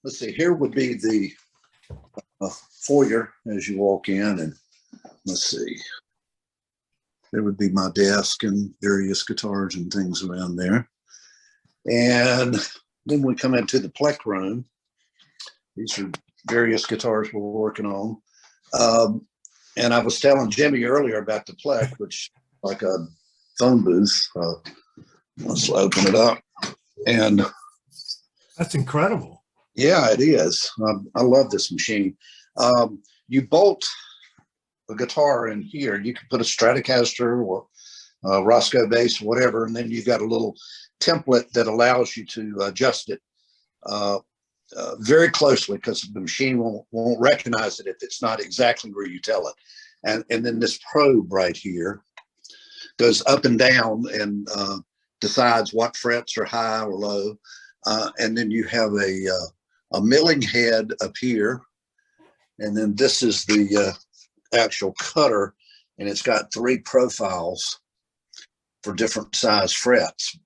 let's see, here would be the foyer as you walk in, and let's see, there would be my desk and various guitars and things around there. And then we come into the Plek room. These are various guitars we're working on. And I was telling Jimmy earlier about the Plek, which like a phone booth. Let's open it up. And that's incredible. Yeah, it is. I love this machine. You bolt a guitar in here. You can put a Stratocaster or a Roscoe bass, whatever, and then you've got a little template that allows you to adjust it very closely, because the machine won't recognize it if it's not exactly where you tell it. And then this probe right here goes up and down and decides what frets are high or low. And then you have a milling head up here. And then this is the actual cutter, and it's got 3 profiles for different size frets.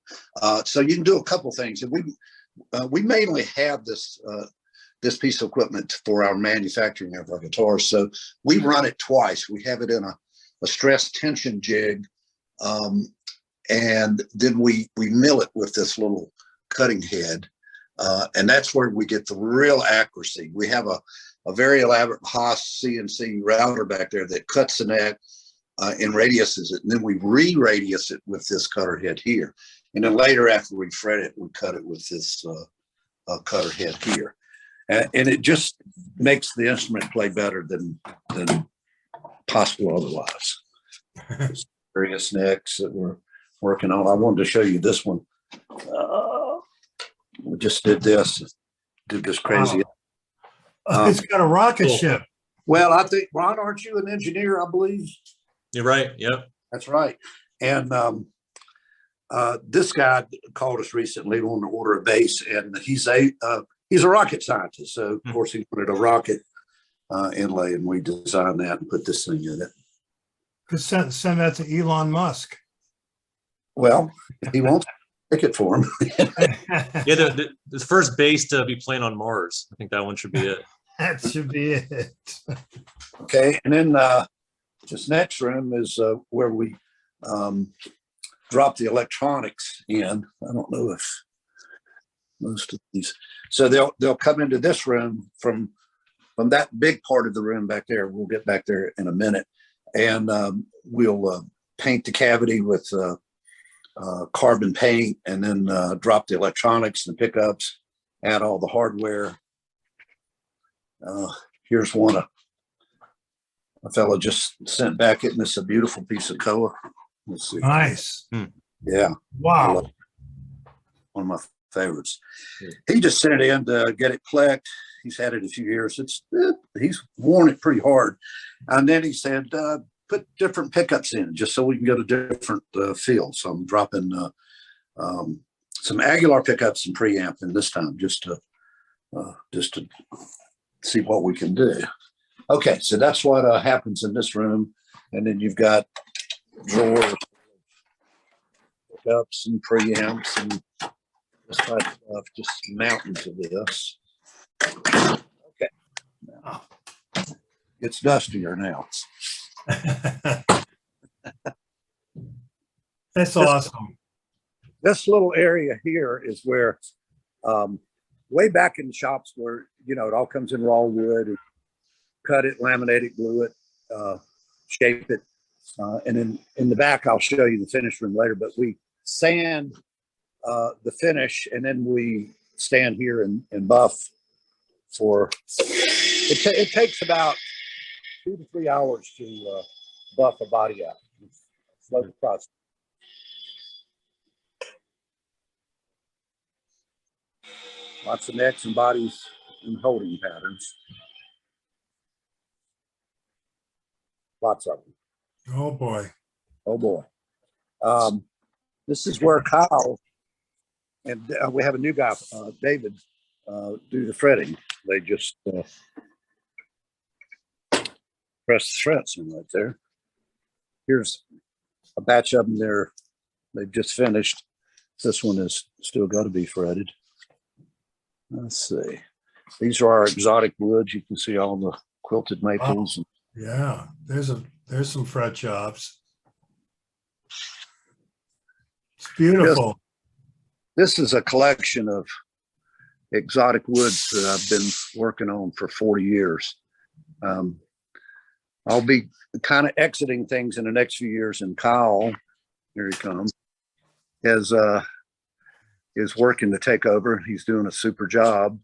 So you can do a couple things. And we mainly have this piece of equipment for our manufacturing of our guitars. So we run it twice. We have it in a stress tension jig, and then we mill it with this little cutting head. And that's where we get the real accuracy. We have a very elaborate Haas CNC router back there that cuts the neck and radiuses it. And then we re-radius it with this cutter head here. And then later, after we fret it, we cut it with this cutter head here. And it just makes the instrument play better than possible otherwise. Various necks that we're working on. I wanted to show you this one. We just did this crazy. Wow. It's got a rocket ship. Well, I think, Ron, aren't you an engineer? I believe. You're right. Yep. That's right. And this guy called us recently wanting to order a bass, and he's a rocket scientist. So of course he wanted a rocket inlay, and we designed that and put this thing in it. Could send that to Elon Musk. Well, if he wants to pick it for him. Yeah, the first bass to be playing on Mars. I think that one should be it. That should be it. Okay, and then this next room is where we drop the electronics in. I don't know if most of these. So they'll come into this room from that big part of the room back there. We'll get back there in a minute, and we'll paint the cavity with carbon paint, and then drop the electronics and pickups, add all the hardware. Here's one a fellow just sent back it, and it's a beautiful piece of color. Let's see. Nice. Yeah. Wow. One of my favorites. He just sent it in to get it plecked. He's had it a few years. He's worn it pretty hard. And then he said, put different pickups in just so we can get a different feel. So I'm dropping some Aguilar pickups and preamp in this time just to see what we can do. Okay, so that's what happens in this room. And then you've got drawers, pickups and preamps and this type of stuff, just mountains of this. Okay. Now, it's dustier now. That's awesome. This little area here is where, way back in the shops where, it all comes in raw wood, and cut it, laminate it, glue it, shape it. And then in the back, I'll show you the finish room later, but we sand the finish, and then we stand here and buff for, it takes about 2 to 3 hours to buff a body out. Slow the process. Lots of necks and bodies and holding patterns. Lots of them. Oh boy. Oh boy. This is where Kyle and we have a new guy, David, do the fretting. They just press the frets in right there. Here's a batch of them there. They've just finished. This one is still got to be fretted. Let's see. These are our exotic woods. You can see all the quilted maples. Yeah, there's some fret jobs. It's beautiful. This is a collection of exotic woods that I've been working on for 40 years. I'll be kind of exiting things in the next few years, and Kyle, here he comes, is working to take over. He's doing a super job.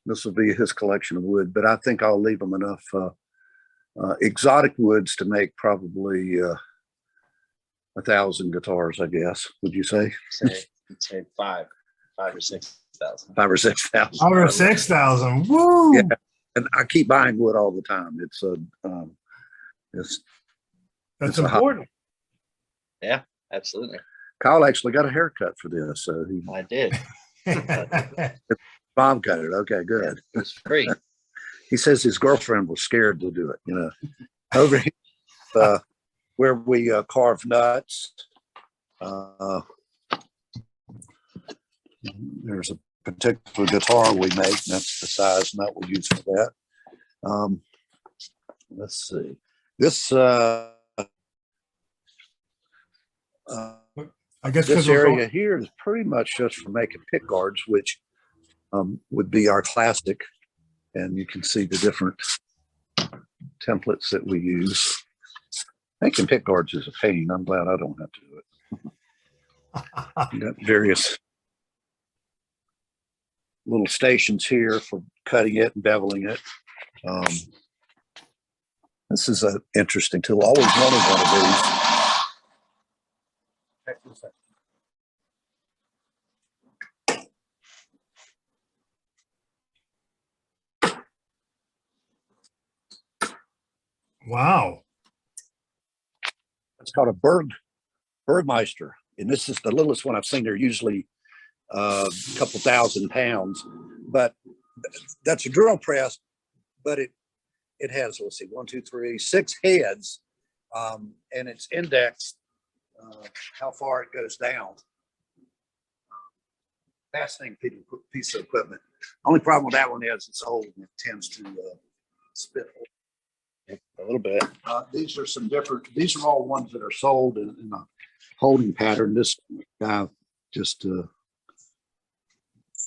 This will be his collection of wood, but I think I'll leave him enough exotic woods to make probably 1,000 guitars, I guess. Would you say? Say 5 or 6,000. 5 or 6,000. Over 6,000. Woo! Yeah, and I keep buying wood all the time. That's it's a hot- important. Yeah, absolutely. Kyle actually got a haircut for this, so I did. Bob cut it. Okay, good. It was free. He says his girlfriend was scared to do it. Over here, where we carve nuts. There's a particular guitar we make. That's the size nut we use for that. Let's see. This I guess this because we're area here is pretty much just for making pick guards, which would be our classic. And you can see the different templates that we use. Making pick guards is a pain. I'm glad I don't have to do it. You got various little stations here for cutting it and beveling it. This is an interesting tool. I always wanted one of these. wow. It's called a Bergmeister, and this is the littlest one I've seen. They're usually a couple thousand pounds, but that's a drill press. But it has, let's see, 1, 2, 3, 6 heads, and it's indexed how far it goes down. Fascinating piece of equipment. Only problem with that one is it's old and it tends to spit a little bit. These are some different. These are all ones that are sold in a holding pattern. This guy just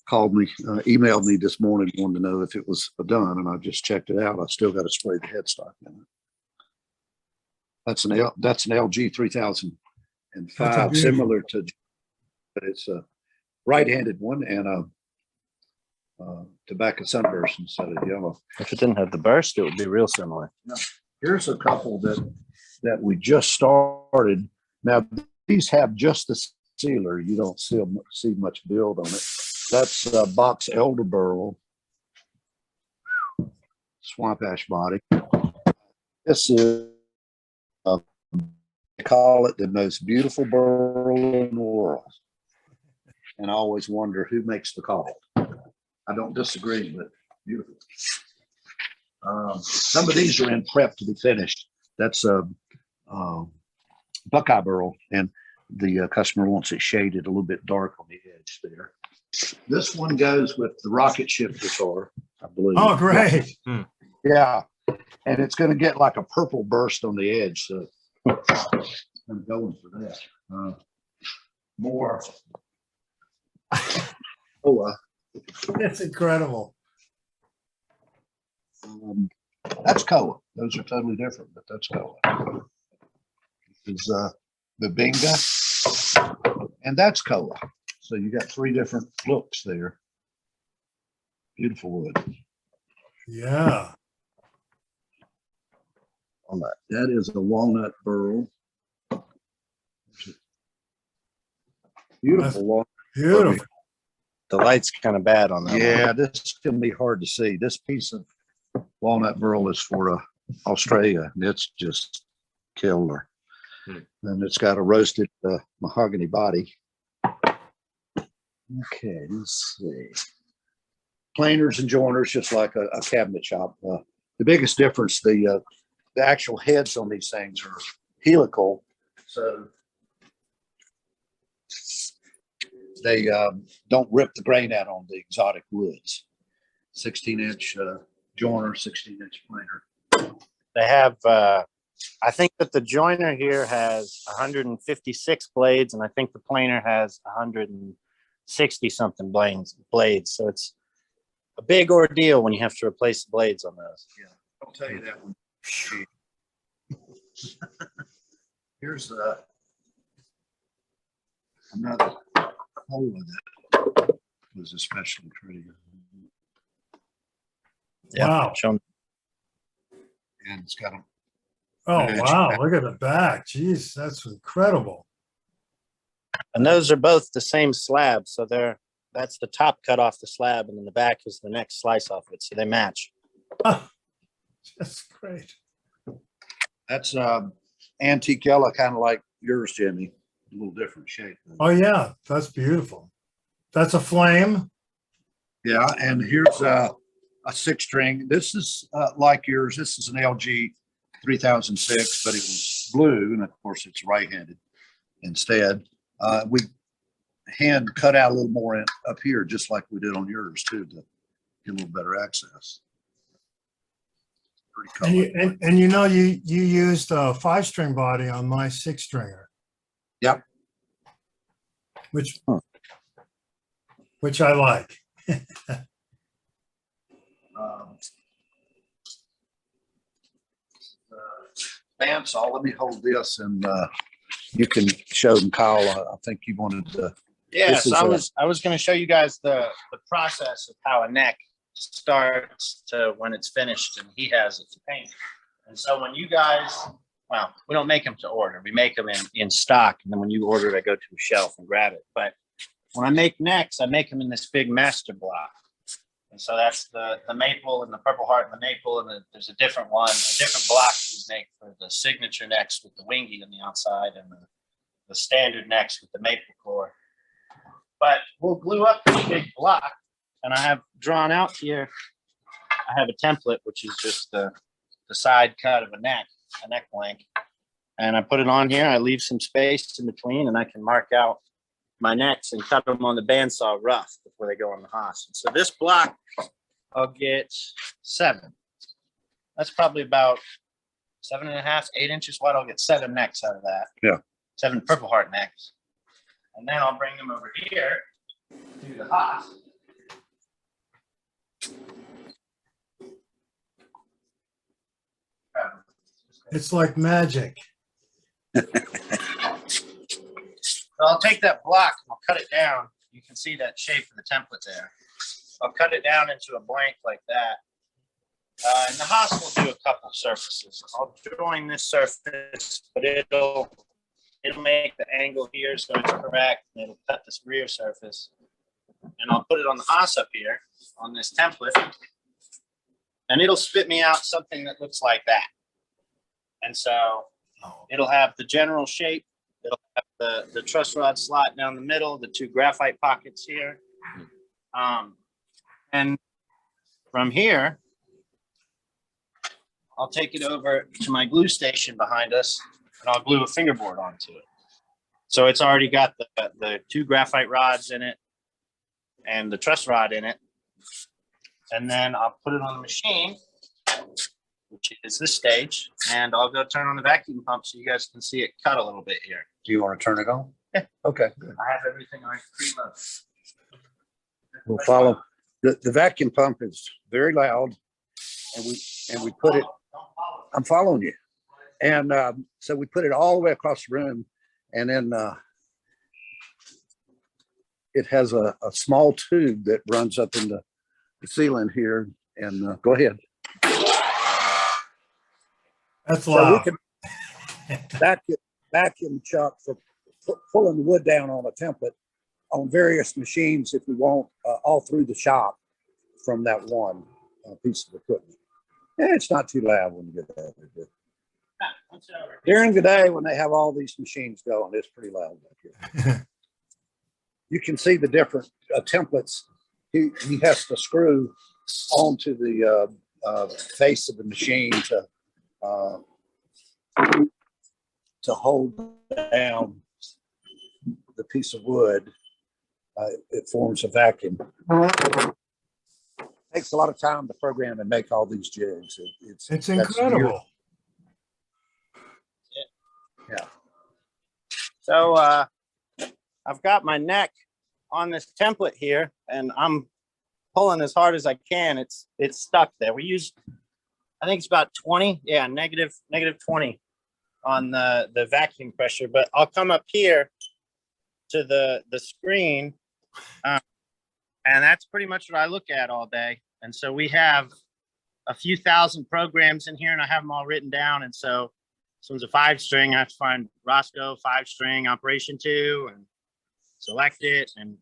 called me, emailed me this morning, wanted to know if it was done, and I just checked it out. I still got to spray the headstock in it. That's an LG 3005, similar to, but it's a right-handed one and a tobacco sunburst instead of yellow. If it didn't have the burst, it would be real similar. Here's a couple that we just started. Now these have just the sealer. You don't see much build on it. That's a box elder burl, swamp ash body. This is they call it the most beautiful burl in the world, and I always wonder who makes the call. I don't disagree, but beautiful. Some of these are in prep to be finished. That's a Buckeye burl, and the customer wants it shaded a little bit dark on the edge there. This one goes with the rocket ship guitar, I believe. Oh, great. Yeah, and it's going to get like a purple burst on the edge, so I'm going for that. More. That's incredible. That's Koa. Those are totally different, but that's Koa. This is the Binga, and that's Koa. So you got 3 different looks there. Beautiful wood. Yeah. On that. That is a walnut burl. Beautiful walnut. Beautiful. The light's kind of bad on that. Yeah, this can be hard to see. This piece of walnut burl is for Australia, and it's just killer. And it's got a roasted mahogany body. Okay, let's see. Planers and joiners, just like a cabinet shop. The biggest difference, the actual heads on these things are helical, so they don't rip the grain out on the exotic woods. 16-inch joiner, 16-inch planer. They have, I think that the joiner here has 156 blades, and I think the planer has 160 something blades. So it's a big ordeal when you have to replace the blades on those. Yeah, I'll tell you that one. Here's another hole in it. Was a special tree. Yeah, Wow. show 'em. And it's got a Oh, Magic wow. back. Look at the back. Jeez, that's incredible. And those are both the same slab. So that's the top cut off the slab, and then the back is the next slice off it. So they match. That's great. that's antique yellow, kind of like yours, Jimmy. A little different shape. Oh, yeah, that's beautiful. That's a flame. Yeah, and here's a 6-string. This is like yours. This is an LG 3006, but it was blue, and of course it's right-handed instead. We hand cut out a little more up here, just like we did on yours too, to get a little better access. Pretty cool. And you know, you used a 5-string body on my 6-stringer. Yep. Which I like. Bandsaw, let me hold this and you can show them, Kyle. I think you wanted to. Yeah, This so is I was going to show you guys the process of how a neck starts to when it's finished and he has it to paint. And so when you guys, well, we don't make them to order. We make them in stock. And then when you order it, I go to a shelf and grab it. But when I make necks, I make them in this big master block. And so that's the maple and the Purple Heart and the maple. And there's a different one, a different block you make for the signature necks with the wingy on the outside and the standard necks with the maple core. But we'll glue up this big block, and I have drawn out here, I have a template, which is just the side cut of a neck blank. And I put it on here. I leave some space in between, and I can mark out my necks and cut them on the bandsaw rough before they go on the Haas. And so this block, I'll get 7. That's probably about 7.5, 8 inches wide. I'll get 7 necks out of that. Yeah. 7 Purple Heart necks. And then I'll bring them over here to the Haas. It's like magic. So I'll take that block and I'll cut it down. You can see that shape of the template there. I'll cut it down into a blank like that. And the Haas will do a couple surfaces. I'll join this surface, but it'll make the angle here so it's correct, and it'll cut this rear surface. And I'll put it on the Haas up here on this template, and it'll spit me out something that looks like that. And so it'll have the general shape. It'll have the truss rod slot down the middle, the 2 graphite pockets here. And from here, I'll take it over to my glue station behind us, and I'll glue a fingerboard onto it. So it's already got the 2 graphite rods in it and the truss rod in it. And then I'll put it on the machine, which is this stage, and I'll go turn on the vacuum pump so you guys can see it cut a little bit here. Do you want to turn it on? Yeah. Okay, good. I have everything already preloaded. We'll follow. The vacuum pump is very loud, and we put it. I'm following you. And so we put it all the way across the room, and then it has a small tube that runs up into the ceiling here. And go ahead. That's So loud. we can vacuum chuck for pulling the wood down on a template on various machines if we want, all through the shop from that one piece of equipment. And it's not too loud when you get that. During the day when they have all these machines going, it's pretty loud back here. You can see the different templates he has to screw onto the face of the machine to hold down the piece of wood. It forms a vacuum. takes a lot of time to program and make all these jigs. It's that's incredible. Yeah. So I've got my neck on this template here, and I'm pulling as hard as I can. It's stuck there. We use, I think it's about 20. Yeah, negative 20 on the vacuum pressure. But I'll come up here to the screen, and that's pretty much what I look at all day. And so we have a few thousand programs in here, and I have them all written down. And so this one's a 5-string. I have to find Roscoe 5-string operation 2 and select it, and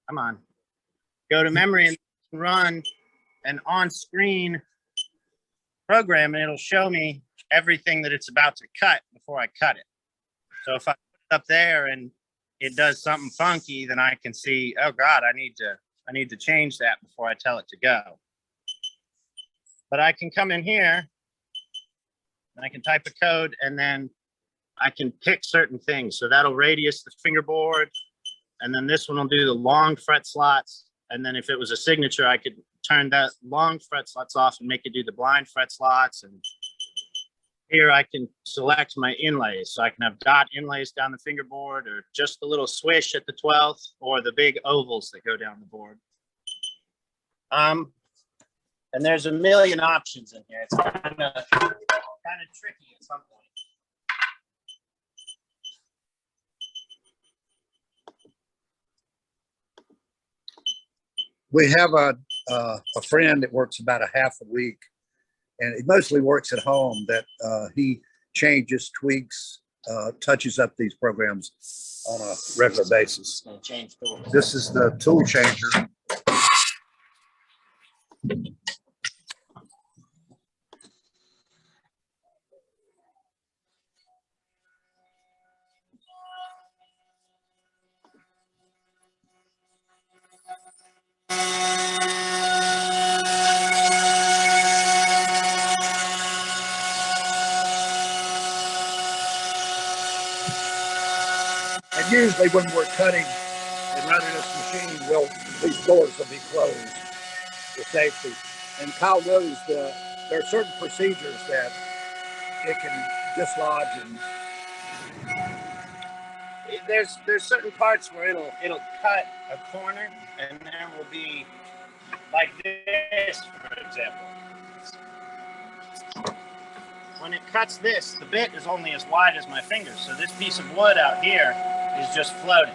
come on, go to memory and run an on-screen program, and it'll show me everything that it's about to cut before I cut it. So if I put it up there and it does something funky, then I can see, oh God, I need to change that before I tell it to go. But I can come in here and I can type a code, and then I can pick certain things. So that'll radius the fingerboard, and then this one will do the long fret slots. And then if it was a signature, I could turn that long fret slots off and make it do the blind fret slots. And here I can select my inlays. So I can have dot inlays down the fingerboard, or just the little swish at the 12th, or the big ovals that go down the board. And there's a million options in here. It's kind of tricky at some point. We have a friend that works about a half a week, and he mostly works at home, that he changes, tweaks, touches up these programs on a regular basis. This is the tool changer. And usually when we're cutting and running this machine, these doors will be closed for safety. And Kyle knows there are certain procedures that it can dislodge, and there's certain parts where it'll cut a corner, and there will be like this, for example. When it cuts this, the bit is only as wide as my fingers. So this piece of wood out here is just floating.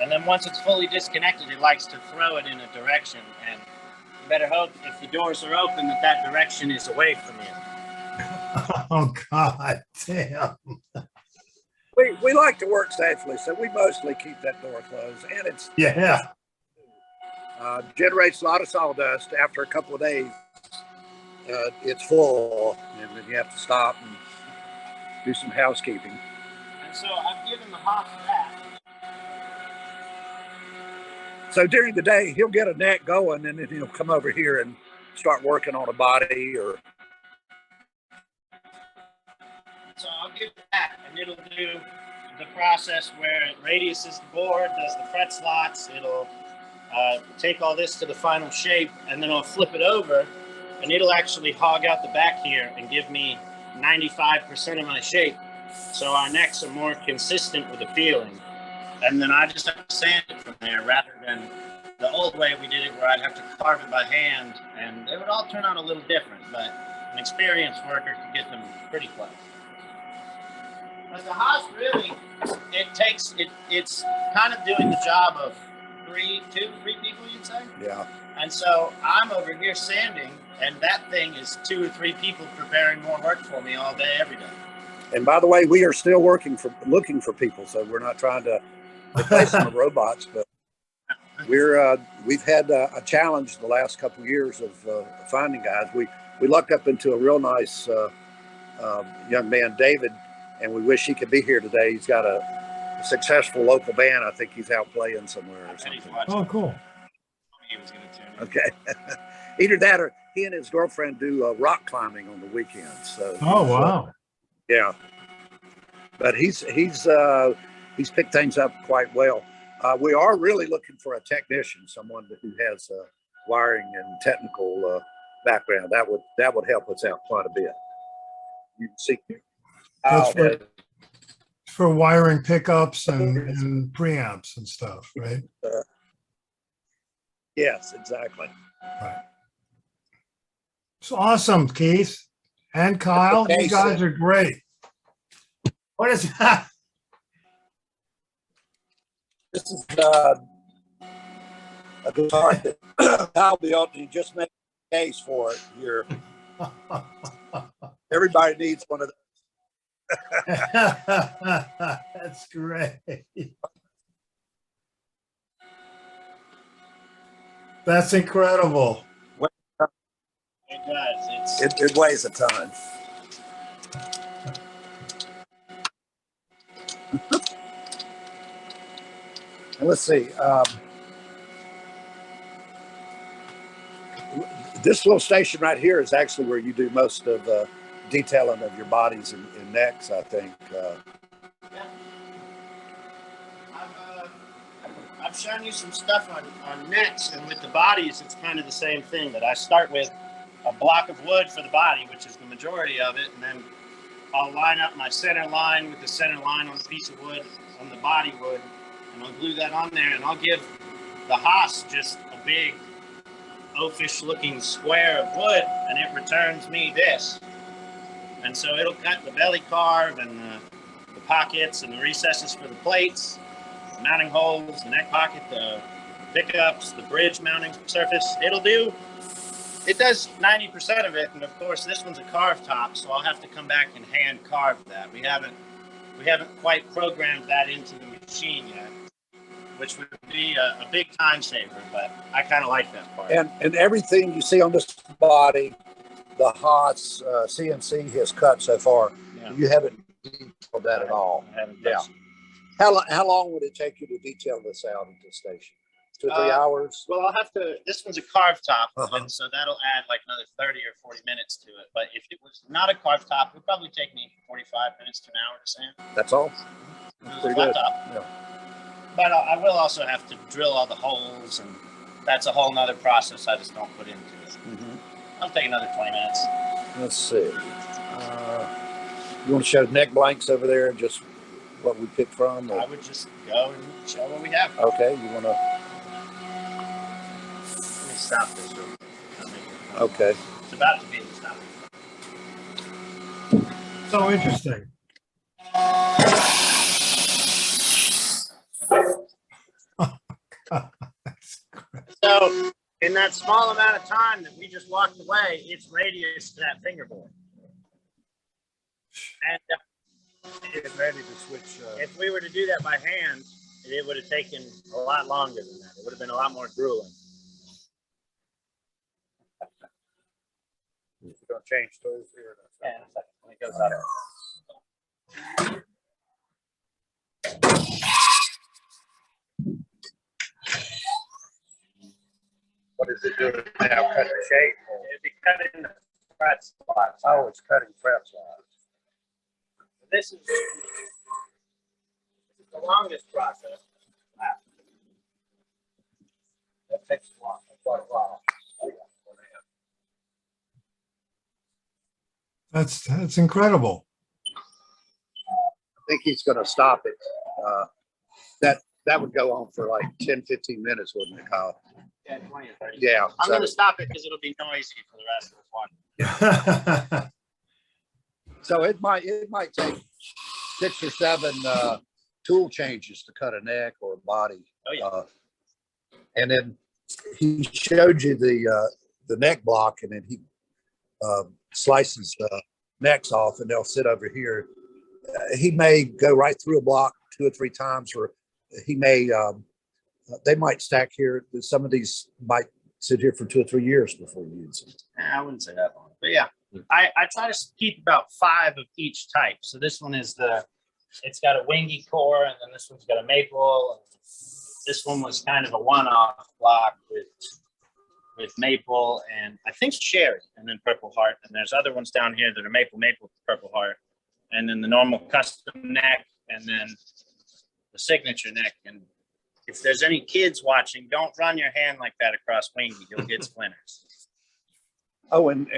And then once it's fully disconnected, it likes to throw it in a direction. And you better hope if the doors are open that direction is away from you. Oh, God damn. we like to work safely, so we mostly keep that door closed. And it's generates a lot of sawdust. After a couple of days, it's full, and then you have to stop and do some housekeeping. And so I've given the Haas that. So during the day, he'll get a neck going, and then he'll come over here and start working on a body. Or so I'll give it that, and it'll do the process where it radiuses the board, does the fret slots. It'll take all this to the final shape, and then I'll flip it over, and it'll actually hog out the back here and give me 95% of my shape. So our necks are more consistent with the feeling. And then I just have to sand it from there, rather than the old way we did it, where I'd have to carve it by hand, and it would all turn out a little different, but an experienced worker could get them pretty close. But the Haas really, it's kind of doing the job of 2 to 3 people, you'd say? yeah. And so I'm over here sanding, and that thing is 2 or 3 people preparing more work for me all day, every day. And by the way, we are still looking for people, so we're not trying to replace them with robots, but we've had a challenge the last couple of years of finding guys. We lucked up into a real nice young man, David, and we wish he could be here today. He's got a successful local band. I think he's out playing somewhere or something. Oh, cool. Okay. Either that, or he and his girlfriend do rock climbing on the weekends. So Oh, wow. yeah, but he's picked things up quite well. We are really looking for a technician, someone who has a wiring and technical background. That would help us out quite a bit. You can see That's for wiring pickups and preamps and stuff, right? yes, exactly. Right. It's awesome, Keith and Kyle. Okay, You guys so- are great. What is that? This is a guitar that Kyle built. He just made a case for it here. Everybody needs one of those. That's great. That's incredible. It does. It weighs a ton. And let's see. This little station right here is actually where you do most of the detailing of your bodies and necks, I think. I've shown you some stuff on necks, and with the bodies, it's kind of the same thing. That I start with a block of wood for the body, which is the majority of it, and then I'll line up my center line with the center line on the piece of wood, on the body wood, and I'll glue that on there, and I'll give the Haas just a big oafish-looking square of wood, and it returns me this. And so it'll cut the belly carve and the pockets and the recesses for the plates, the mounting holes, the neck pocket, the pickups, the bridge mounting surface. It does 90% of it, and of course this one's a carved top, so I'll have to come back and hand carve that. We haven't quite programmed that into the machine yet, which would be a big time saver, but I kind of like that part. And everything you see on this body, the Haas CNC has cut so far. Yeah. You haven't detailed that at all. I haven't Yeah. touched it. How long would it take you to detail this out at the station? 2 or 3 hours? Well, I'll have to. This one's a carved top, Uh-huh. and so that'll add like another 30 or 40 minutes to it. But if it was not a carved top, it would probably take me 45 minutes to an hour to sand. That's all? If it was a Pretty flat good. top. Yeah. But I will also have to drill all the holes, and that's a whole nother process I just don't put into it. I'll take another 20 minutes. Let's see. You want to show neck blanks over there and just what we picked from? I Or? would just go and show what we have. Okay, you want to? Let me stop this real quick. I'll make it- Okay. It's about to be stopped. So interesting. So in that small amount of time that we just walked away, it's radius to that fingerboard. And Getting ready to switch. if we were to do that by hand, it would have taken a lot longer than that. It would have been a lot more grueling. You're going to change those here. Yeah, in a second. When it goes up. What is it doing now? Cut the shape? It'd be cut in the fret spots. Oh, it's cutting fret slots. This is the longest process. That takes quite a while. That's incredible. I think he's going to stop it. That would go on for like 10, 15 minutes, wouldn't it, Kyle? Yeah, 20 or 30. Yeah. I'm going to stop it because it'll be noisy for the rest of us watching. So it might take 6 or 7 tool changes to cut a neck or a body. Oh, yeah. And then he showed you the neck block, and then he slices the necks off, and they'll sit over here. He may go right through a block 2 or 3 times, or he may they might stack here. Some of these might sit here for 2 or 3 years before you use them. I wouldn't say that long, but yeah, I try to keep about 5 of each type. So this one is it's got a wingy core, and then this one's got a maple. And this one was kind of a one-off block with maple and I think cherry, and then purple heart. And there's other ones down here that are maple, purple heart, and then the normal custom neck, and then the signature neck. And if there's any kids watching, don't run your hand like that across wingy. You'll get splinters. Oh, and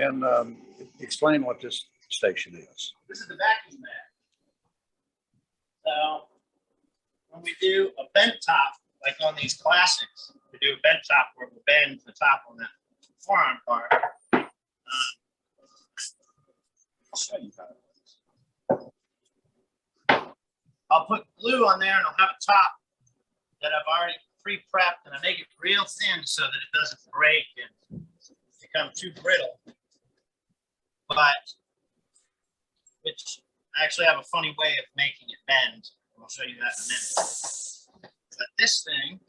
explain what this station is. This is the vacuum bag. So when we do a bent top, like on these classics, we do a bent top where we bend the top on that forearm part. I'll show you how it works. I'll put glue on there and I'll have a top that I've already pre-prepped, and I make it real thin so that it doesn't break and become too brittle. But which I actually have a funny way of making it bend. I'll show you that in a minute. But this thing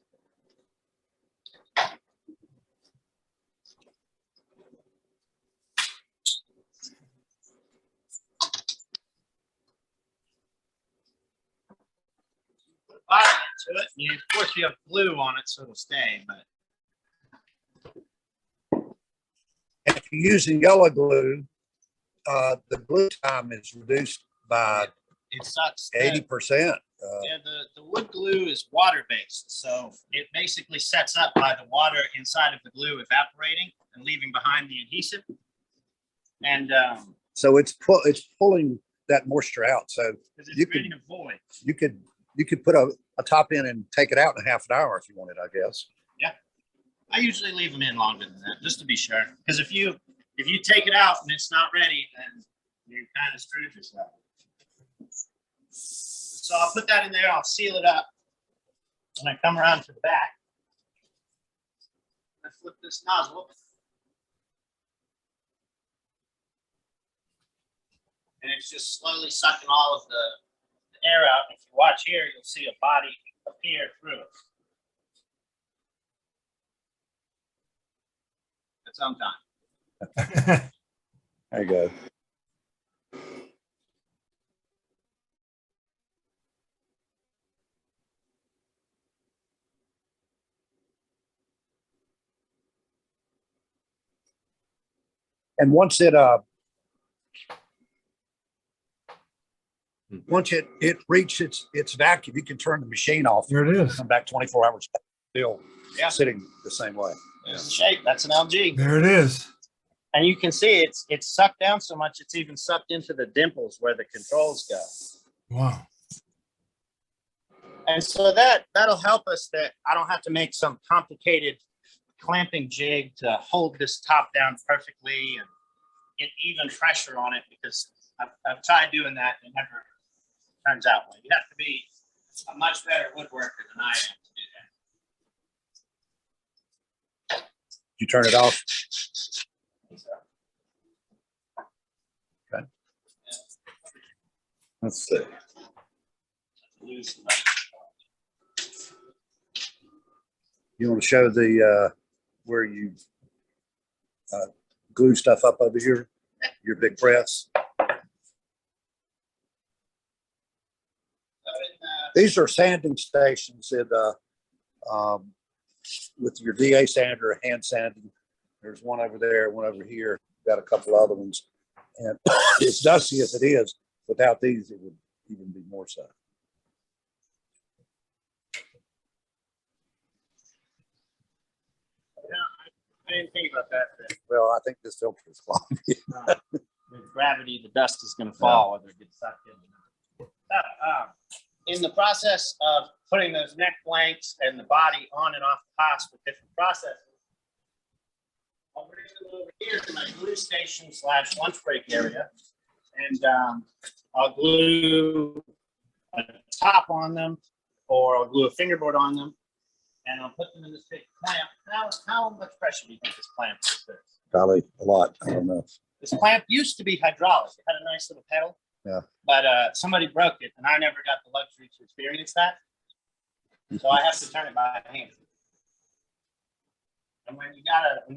put a bottom into it, and of course you have glue on it so it'll stay, but If you're using yellow glue, the glue time is reduced by it sucks. 80%. Yeah, the wood glue is water-based, so it basically sets up by the water inside of the glue evaporating and leaving behind the adhesive. And So it's pulling that moisture out. So because it's you creating a void. you could put a top in and take it out in half an hour if you wanted, I guess. I usually leave them in longer than that, just to be sure. Because if you take it out and it's not ready, then you kind of screwed yourself. So I'll put that in there. I'll seal it up, and I come around to the back. I flip this nozzle, and it's just slowly sucking all of the air out. If you watch here, you'll see a body appear through it. At some time. There you go. And once it reaches its vacuum, you can turn the machine off. There it is. Come back 24 hours, still Yeah. sitting the same way. There's the shape. That's an LG. There it is. And you can see it's sucked down so much, it's even sucked into the dimples where the controls go. Wow. And so that'll help us that I don't have to make some complicated clamping jig to hold this top down perfectly and get even pressure on it, because I've tried doing that and it never turns out well. You have to be a much better woodworker than I am to do that. You turn it off. Okay. Let's see. You want to show the where you glue stuff up over here, your big press? These are sanding stations that with your DA sander, hand sanding. There's one over there, one over here. Got a couple other ones, and as dusty as it is, without these, it would even be more so. I didn't think about that. Well, I think this filter is fine. With gravity, the dust is going to fall whether it gets sucked in. In the process of putting those neck blanks and the body on and off the house with different processes, I'll bring them over here to my glue station / lunch break area, and I'll glue a top on them, or I'll glue a fingerboard on them, and I'll put them in this big clamp. How much pressure do you think this clamp is? Probably a lot. I don't know. This clamp used to be hydraulic. It had a nice little pedal. Yeah. But somebody broke it, and I never got the luxury to experience that. So I have to turn it by hand. And when you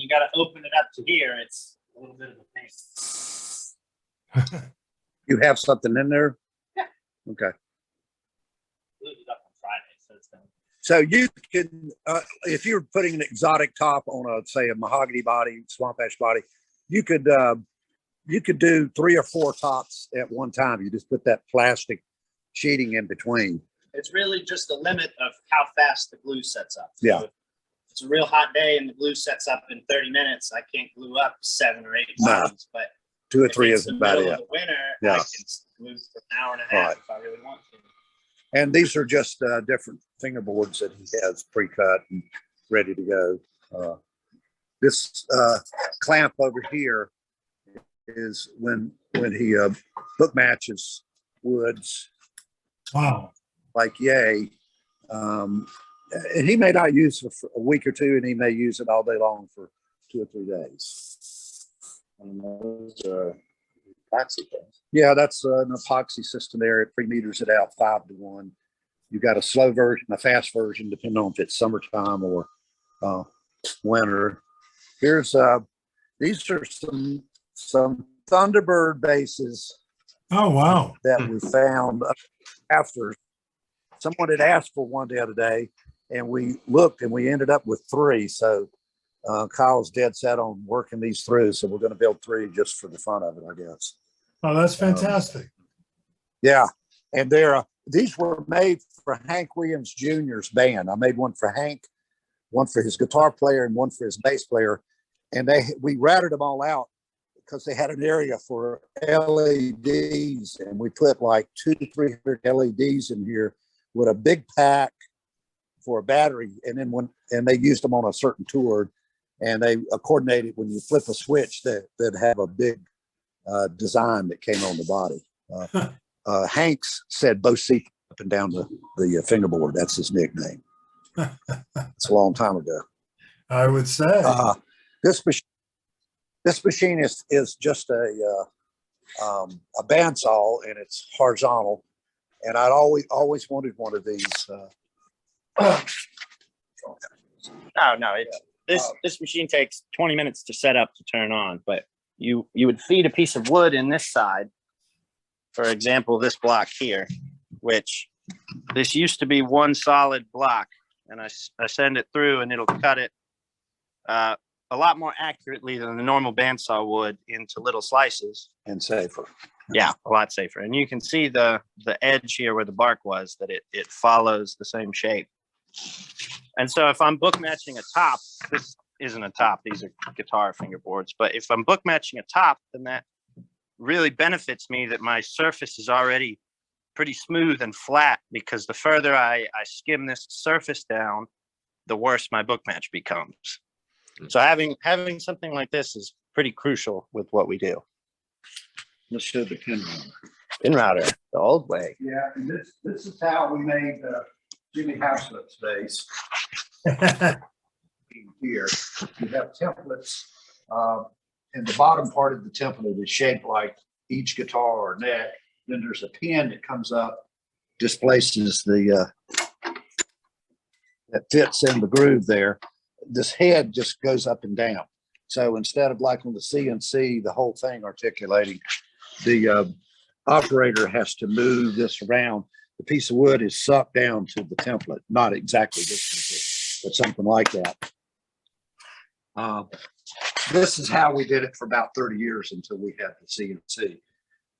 gotta open it up to here, it's a little bit of a pain. You have something in there? Yeah. Okay. Glued it up on Friday, so it's done. So you can, if you're putting an exotic top on say a mahogany body, swamp ash body, you could do 3 or 4 tops at one time. You just put that plastic sheeting in between. It's really just the limit of how fast the glue sets up. Yeah. So if it's a real hot day and the glue sets up in 30 minutes, I can't glue up 7 or 8 No. bodies. But 2 or if 3 it's is the about middle it. of the winter, Yeah. I can glue for an hour and a half Right. if I really want to. And these are just different fingerboards that he has pre-cut and ready to go. This clamp over here is when he book matches woods Wow. like yay. And he may not use it for a week or two, and he may use it all day long for 2 or 3 days. And those are epoxy things. Yeah, that's an epoxy system there. It pre-meters it out 5 to 1. You got a slow version, a fast version, depending on if it's summertime or winter. Here's these are some Thunderbird bases Oh, wow. that we found after someone had asked for one the other day, and we looked and we ended up with 3. So Kyle's dead set on working these through. So we're going to build 3 just for the fun of it, I guess. Oh, that's fantastic. Yeah, and these were made for Hank Williams Jr.'s band. I made one for Hank, one for his guitar player, and one for his bass player. And we routed them all out because they had an area for LEDs, and we put like 200 to 300 LEDs in here with a big pack for a battery. And then they used them on a certain tour, and they coordinated when you flip a switch that have a big design that came on the body. Hanks said Bo Seep up and down the fingerboard. That's his nickname. It's a long time ago. I would say. This machine is just a bandsaw, and it's horizontal. And I'd always wanted one of these. No, this machine takes 20 minutes to set up to turn on, but you would feed a piece of wood in this side. For example, this block here, which this used to be one solid block, and I send it through and it'll cut it a lot more accurately than the normal bandsaw would into little slices. And safer. Yeah, a lot safer. And you can see the edge here where the bark was, that it follows the same shape. And so if I'm book matching a top, this isn't a top, these are guitar fingerboards, but if I'm book matching a top, then that really benefits me that my surface is already pretty smooth and flat, because the further I skim this surface down, the worse my book match becomes. So having something like this is pretty crucial with what we do. Let's show the pin router. Pin router, the old way. Yeah, and this is how we made Jimmy Haslip's bass. Here, you have templates, and the bottom part of the template is shaped like each guitar or neck. Then there's a pin that comes up, displaces that fits in the groove there. This head just goes up and down. So instead of like on the CNC, the whole thing articulating, the operator has to move this around. The piece of wood is sucked down to the template, not exactly this template, but something like that. This is how we did it for about 30 years until we had the CNC.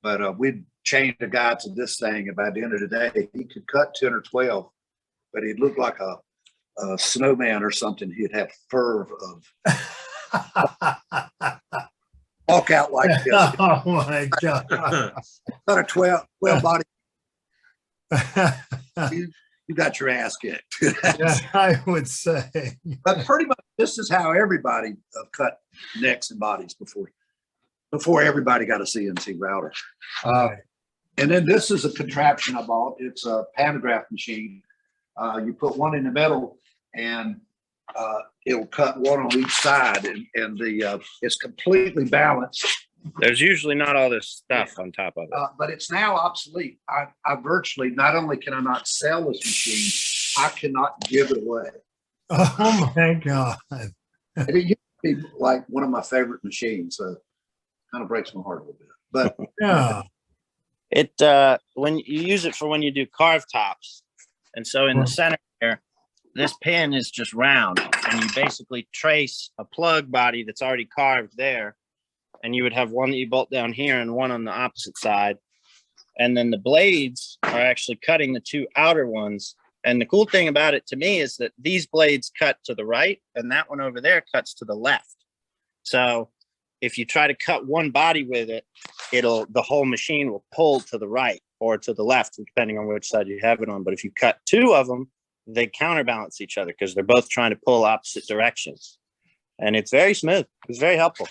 But we'd chained a guy to this thing, and by the end of the day, he could cut 10 or 12, but he'd look like a snowman or something. He'd have fur of walk out like this. Oh my God. Cut a 12 body. You got your ass kicked. Yeah, I would say. But pretty much this is how everybody cut necks and bodies before everybody got a CNC router. And then this is a contraption I bought. It's a pantograph machine. You put one in the middle, and it'll cut one on each side, and it's completely balanced. There's usually not all this stuff on top of it. But it's now obsolete. I virtually, not only can I not sell this machine, I cannot give it away. Oh my God. And it used to be like one of my favorite machines. So it kind of breaks my heart a little bit. But Yeah. It when you use it for when you do carved tops, and so in the center here, this pin is just round, and you basically trace a plug body that's already carved there, and you would have one that you bolt down here and one on the opposite side, And then the blades are actually cutting the two outer ones. And the cool thing about it to me is that these blades cut to the right and that one over there cuts to the left. So if you try to cut one body with it, the whole machine will pull to the right or to the left, depending on which side you have it on. But if you cut two of them, they counterbalance each other because they're both trying to pull opposite directions. And it's very smooth. It's very helpful.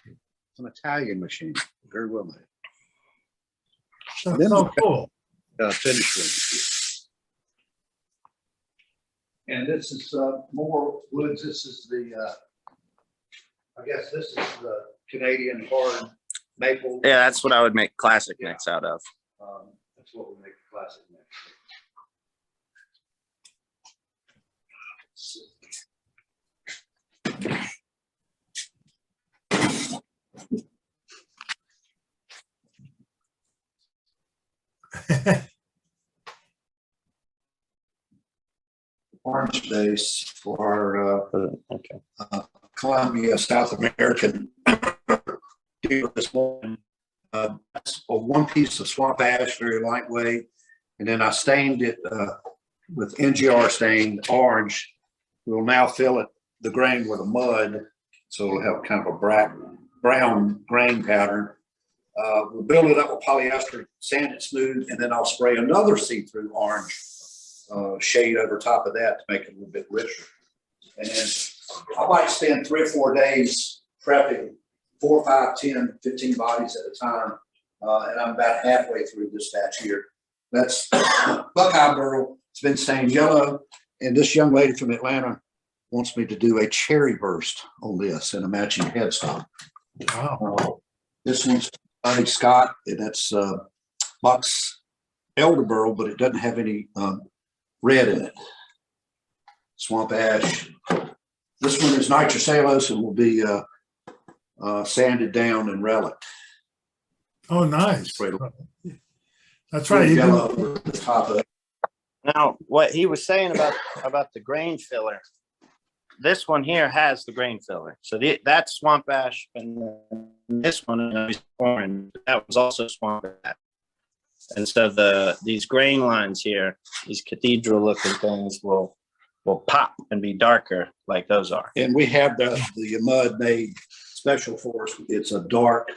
It's an Italian machine, very well made. That's so cool. Finish ring here. And this is more woods. This is the, I guess this is the Canadian hard maple. Yeah, that's what I would make classic necks out of. That's what we make the classic neck. Orange base for our Columbia South American dealer this morning. That's a one piece of swamp ash, very lightweight. And then I stained it with NGR stained orange. We'll now fill it, the grain with a mud. So it'll have kind of a brown grain pattern. We'll build it up with polyester, sand it smooth, and then I'll spray another see-through orange shade over top of that to make it a little bit richer. And then I might spend 3 or 4 days prepping 4, 5, 10, 15 bodies at a time. And I'm about halfway through this batch here. That's Buckeye burl. It's been stained yellow. And this young lady from Atlanta wants me to do a cherry burst on this and a matching headstock. Wow. This one's Buddy Scott, and that's box elderberry, but it doesn't have any red in it. Swamp ash. This one is nitrocellulose and will be sanded down and relic. Oh, nice. Sprayed That's right. You yellow do, over the top of it. Now, what he was saying about the grain filler, this one here has the grain filler. So that's swamp ash, and this one is orange. That was also swamp ash. And so these grain lines here, these cathedral looking things will pop and be darker like those are. And we have the mud made special for us. It's a dark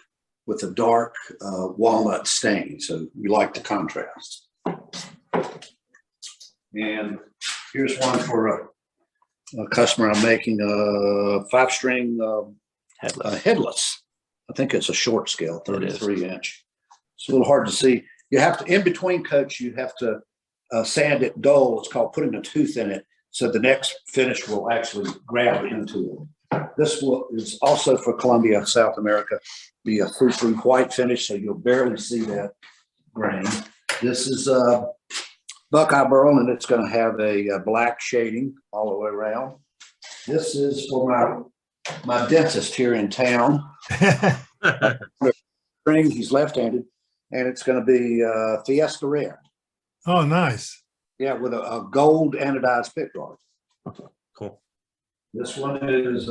with a dark walnut stain. So we like the contrast. And here's one for a customer. I'm making a 5-string headless. I think it's a short scale, 33 inch. It's a little hard to see. You have to, in between coats, you have to sand it dull. It's called putting a tooth in it. So the next finish will actually grab into it. This is also for Columbia, South America, be a through white finish. So you'll barely see that grain. This is Buckeye burl, and it's going to have a black shading all the way around. This is for my dentist here in town. He's left-handed, and it's going to be Fiesta Rare. oh, nice. Yeah, with a gold anodized pick guard. Cool. This one is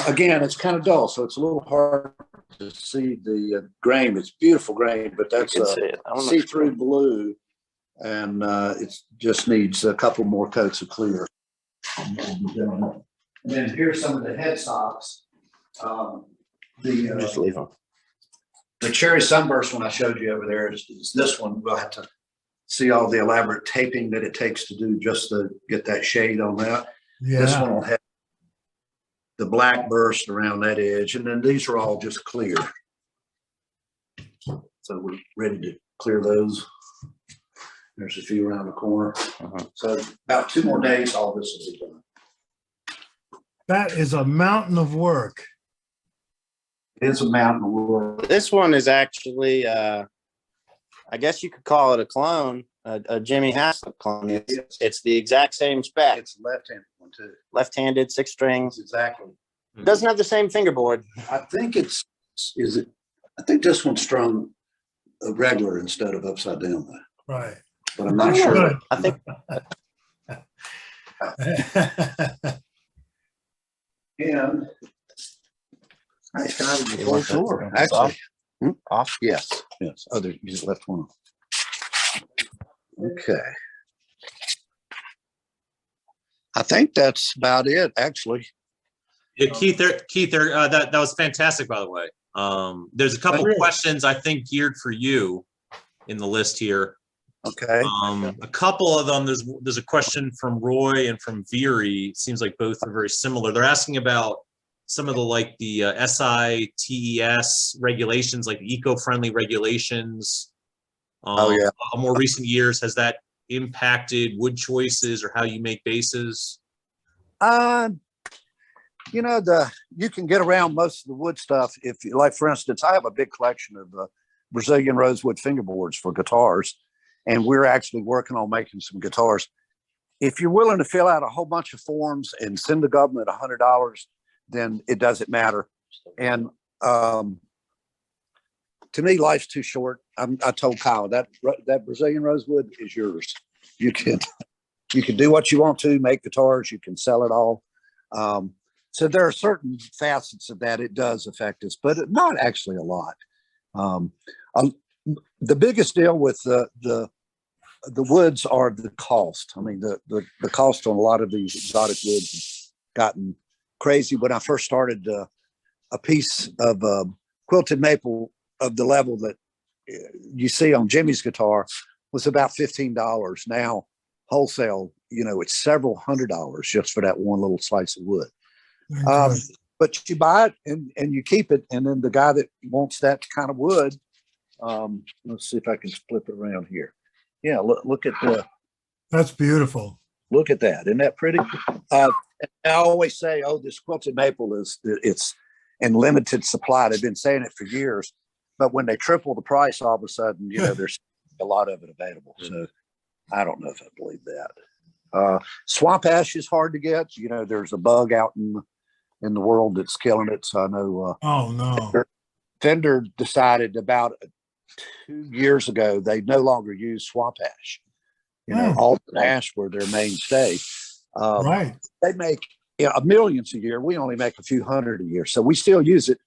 again, it's kind of dull, so it's a little hard to see the grain. It's beautiful grain, but that's see-through blue, and it just needs a couple more coats of clear. And then here's some of the headstocks. Just leave them. The cherry sunburst one I showed you over there is this one. We'll have to see all the elaborate taping that it takes to do just to get that shade on that. This Yeah. one will have the black burst around that edge, and then these are all just clear. So we're ready to clear those. There's a few around the corner. So about 2 more days, all this will be done. That is a mountain of work. It's a mountain of work. This one is actually, I guess you could call it a clone, a Jimmy Haslip clone. It's the exact same spec. It's a left-handed one too. Left-handed, 6 strings. Exactly. Doesn't have the same fingerboard. I think I think this one's strung regular instead of upside down though. Right. But I'm not sure. I think And nice guy with the full tour. Actually, off. yes. Yes. Oh, there, you just left one. Okay. I think that's about it, actually. Yeah, Keith, that was fantastic, by the way. There's a couple Really? questions I think geared for you in the list here. Okay. A couple of them, there's a question from Roy and from Veery. It seems like both are very similar. They're asking about some of the SITES regulations, like the eco-friendly regulations. Oh, yeah. More recent years, has that impacted wood choices or how you make bases? You know, you can get around most of the wood stuff if you like. For instance, I have a big collection of Brazilian rosewood fingerboards for guitars, and we're actually working on making some guitars. If you're willing to fill out a whole bunch of forms and send the government $100, then it doesn't matter. And to me, life's too short. I told Kyle that Brazilian rosewood is yours. You can do what you want to, make guitars. You can sell it all. So there are certain facets of that it does affect us, but not actually a lot. The biggest deal with the woods are the cost. I mean, the cost on a lot of these exotic woods has gotten crazy. When I first started, a piece of quilted maple of the level that you see on Jimmy's guitar was about $15. Now, wholesale, it's several $100s just for that one little slice of wood. But you buy it and you keep it, and then the guy that wants that kind of wood, let's see if I can flip it around here. Yeah, look at That's beautiful. Look at that. Isn't that pretty? I always say, oh, this quilted maple it's in limited supply. They've been saying it for years, but when they triple the price, all of a sudden, there's a lot of it available. So I don't know if I believe that. Swamp ash is hard to get. There's a bug out in the world that's killing it. So I know. Oh no. Fender decided about 2 years ago they no longer use swamp ash. All ash were their mainstay. Right. They make millions a year. We only make a few hundred a year, so we still use it.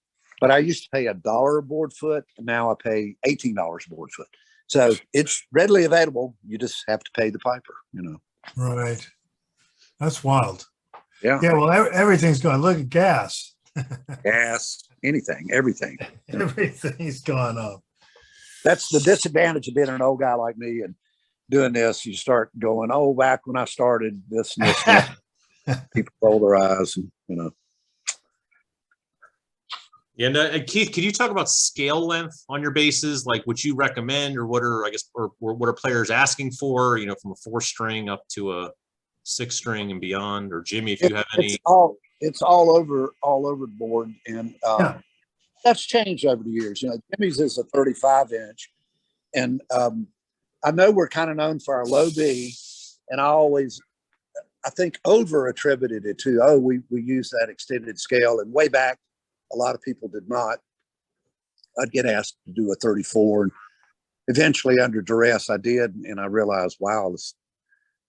But I used to pay $1 a board foot, and now I pay $18 a board foot. So it's readily available. You just have to pay the piper. Right. That's wild. Yeah. Yeah. Well, everything's going. Look at gas. Gas, anything, everything. Everything's gone up. That's the disadvantage of being an old guy like me and doing this. You start going, oh, back when I started this and this. And people roll their eyes, and And Keith, can you talk about scale length on your bases, like what you recommend, or what are what are players asking for? From a 4-string up to a 6-string and beyond, or Jimmy, if you have any. It's all over the board, and that's changed over the years. Jimmy's is a 35-inch, and I know we're kind of known for our low B, and I think over attributed it to, we use that extended scale, and way back, a lot of people did not. I'd get asked to do a 34, and eventually under duress I did, and I realized, wow, this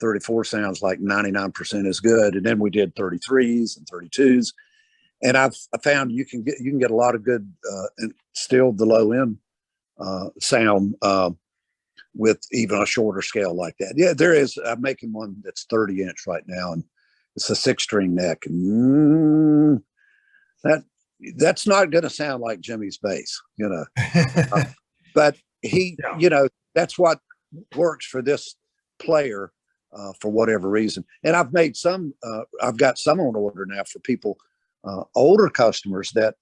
34 sounds like 99% as good. And then we did 33s and 32s, and I found you can get a lot of good and still the low end sound with even a shorter scale like that. Yeah, there is. I'm making one that's 30-inch right now, and it's a 6-string neck, and that's not going to sound like Jimmy's bass, but he, that's what works for this player for whatever reason. And I've made I've got some on order now for people, older customers that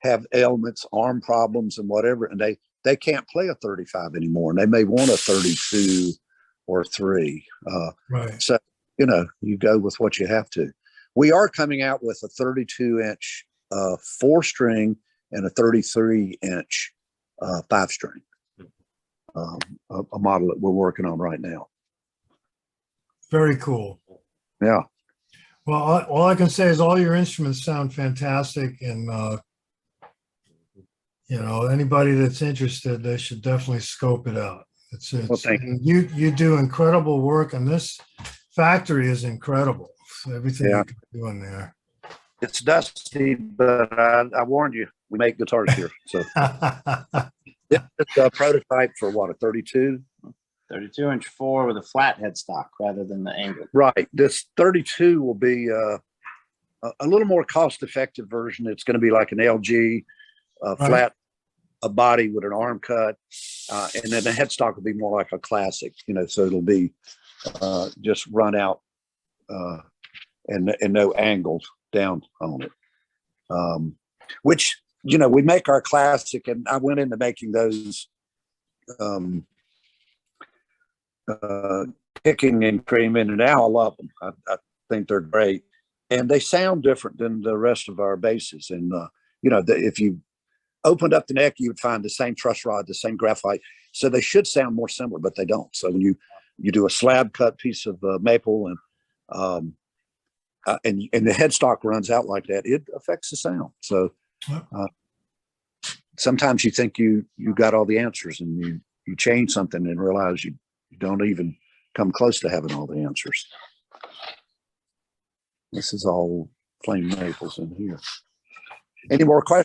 have ailments, arm problems and whatever, and they can't play a 35 anymore, and they may want a 32 or 3. Right. So, you go with what you have to. We are coming out with a 32-inch 4-string and a 33-inch 5-string, a model that we're working on right now. Very cool. Yeah. Well, all I can say is all your instruments sound fantastic, and anybody that's interested, they should definitely scope it out. Well, thank you. You do incredible work, and this factory is incredible. So everything you're doing there. It's dusty, but I warned you, we make guitars here. So It's a prototype for what, a 32? 32-inch 4 with a flat headstock rather than the angle. Right. This 32 will be a little more cost-effective version. It's going to be like an LG flat a body with an arm cut, and then the headstock will be more like a classic. So it'll be just run out and no angles down on it. Which we make our classic, and I went into making those picking and creaming, and now I love them. I think they're great, and they sound different than the rest of our basses. And if you opened up the neck, you would find the same truss rod, the same graphite. So they should sound more similar, but they don't. So when you do a slab cut piece of maple and the headstock runs out like that, it affects the sound. So sometimes you think you got all the answers, and you change something and realize you don't even come close to having all the answers. This is all plain maples in here. Any more questions?